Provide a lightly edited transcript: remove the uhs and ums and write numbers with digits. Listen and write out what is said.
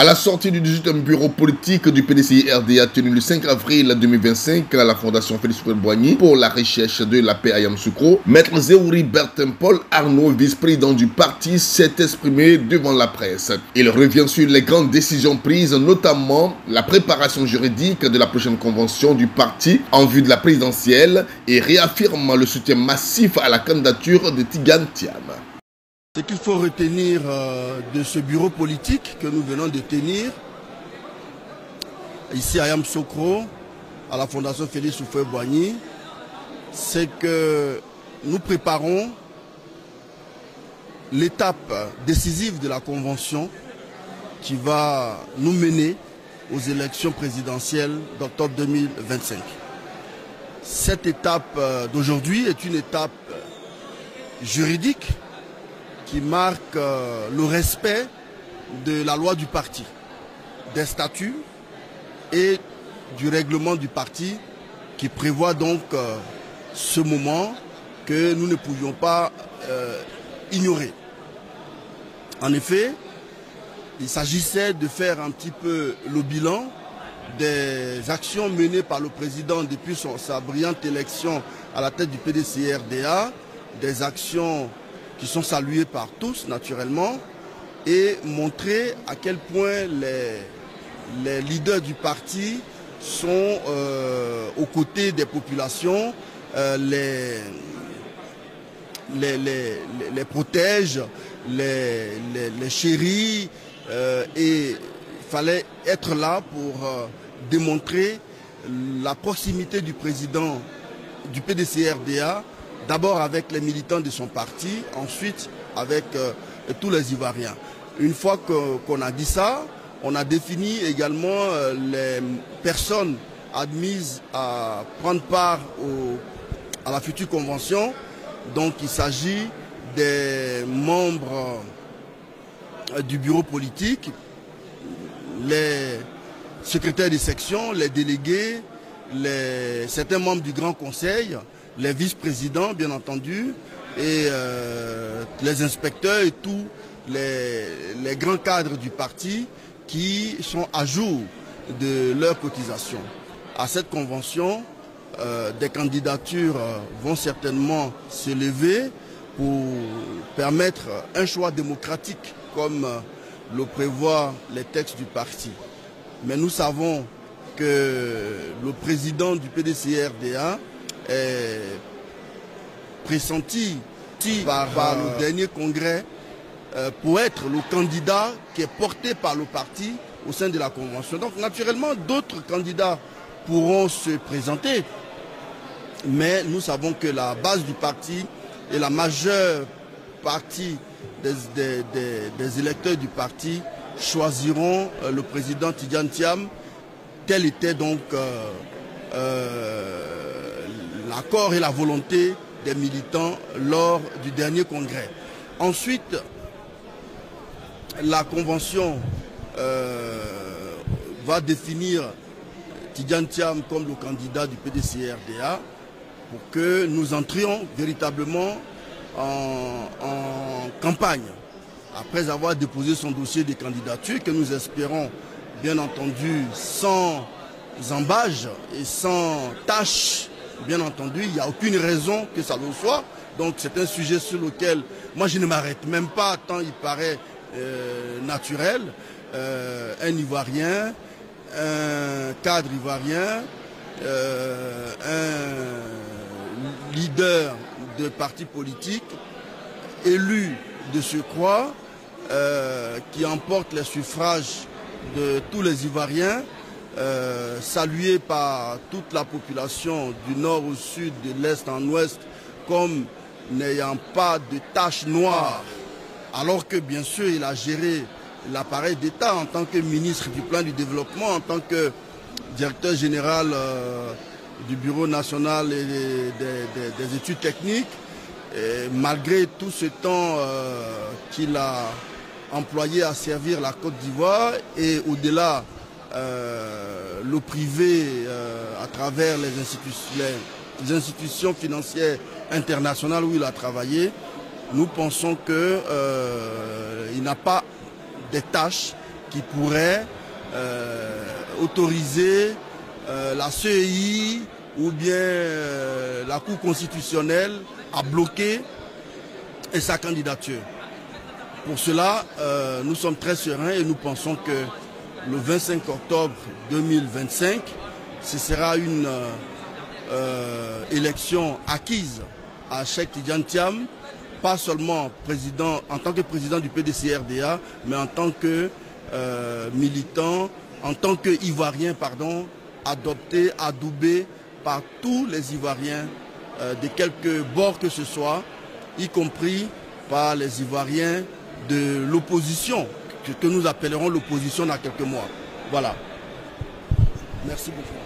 À la sortie du 18e bureau politique du PDCI-RDA tenu le 5 avril 2025 à la Fondation Félix Houphouët-Boigny pour la recherche de la paix à Yamoussoukro, Maître Zéhouri Bertin-Paul Arnaud, vice-président du parti, s'est exprimé devant la presse. Il revient sur les grandes décisions prises, notamment la préparation juridique de la prochaine convention du parti en vue de la présidentielle et réaffirme le soutien massif à la candidature de Tidjane Thiam. Ce qu'il faut retenir de ce bureau politique que nous venons de tenir, ici à Yamoussoukro, à la Fondation Félix Houphouët-Boigny, c'est que nous préparons l'étape décisive de la convention qui va nous mener aux élections présidentielles d'octobre 2025. Cette étape d'aujourd'hui est une étape juridique qui marque le respect de la loi du parti, des statuts et du règlement du parti qui prévoit donc ce moment que nous ne pouvions pas ignorer. En effet, il s'agissait de faire un petit peu le bilan des actions menées par le président depuis sa brillante élection à la tête du PDCI-RDA, des actions qui sont saluées par tous naturellement, et montrer à quel point les leaders du parti sont aux côtés des populations, les protègent, les chérissent, et il fallait être là pour démontrer la proximité du président du PDCI-RDA, d'abord avec les militants de son parti, ensuite avec tous les Ivoiriens. Une fois qu'on a dit ça, on a défini également les personnes admises à prendre part à la future convention. Donc il s'agit des membres du bureau politique, les secrétaires de section, les délégués, certains membres du Grand Conseil, les vice-présidents bien entendu, et les inspecteurs et tous les grands cadres du parti qui sont à jour de leur cotisation. À cette convention, des candidatures vont certainement se lever pour permettre un choix démocratique comme le prévoient les textes du parti. Mais nous savons que le président du PDCI-RDA est pressenti par le dernier congrès pour être le candidat qui est porté par le parti au sein de la convention. Donc naturellement, d'autres candidats pourront se présenter, mais nous savons que la base du parti et la majeure partie des électeurs du parti choisiront le président Tidjane Thiam. Tel était donc l'accord et la volonté des militants lors du dernier congrès. Ensuite, la convention va définir Tidjane Thiam comme le candidat du PDCI-RDA pour que nous entrions véritablement en campagne. Après avoir déposé son dossier de candidature que nous espérons bien entendu sans embâge et sans tâche, bien entendu, il n'y a aucune raison que ça le soit. Donc c'est un sujet sur lequel moi je ne m'arrête même pas tant il paraît naturel. Un Ivoirien, un cadre ivoirien, un leader de parti politique élu de surcroît, qui emporte les suffrages de tous les Ivoiriens, salué par toute la population du nord au sud, de l'est en ouest, comme n'ayant pas de tache noire, alors que bien sûr il a géré l'appareil d'État en tant que ministre du plan du développement, en tant que directeur général du Bureau national et des études techniques. Et malgré tout ce temps qu'il a employé à servir la Côte d'Ivoire et au-delà le privé à travers les institutions financières internationales où il a travaillé, nous pensons qu'il n'a pas des tâches qui pourrait autoriser la CEI ou bien la Cour constitutionnelle à bloquer sa candidature. Pour cela, nous sommes très sereins et nous pensons que le 25 octobre 2025, ce sera une élection acquise à Cheikh Tidiane Thiam, pas seulement en tant que président du PDC-RDA, mais en tant que militant, en tant que Ivoirien, adopté, adoubé par tous les Ivoiriens de quelque bord que ce soit, y compris par les Ivoiriens de l'opposition, que nous appellerons l'opposition dans quelques mois. Voilà. Merci beaucoup.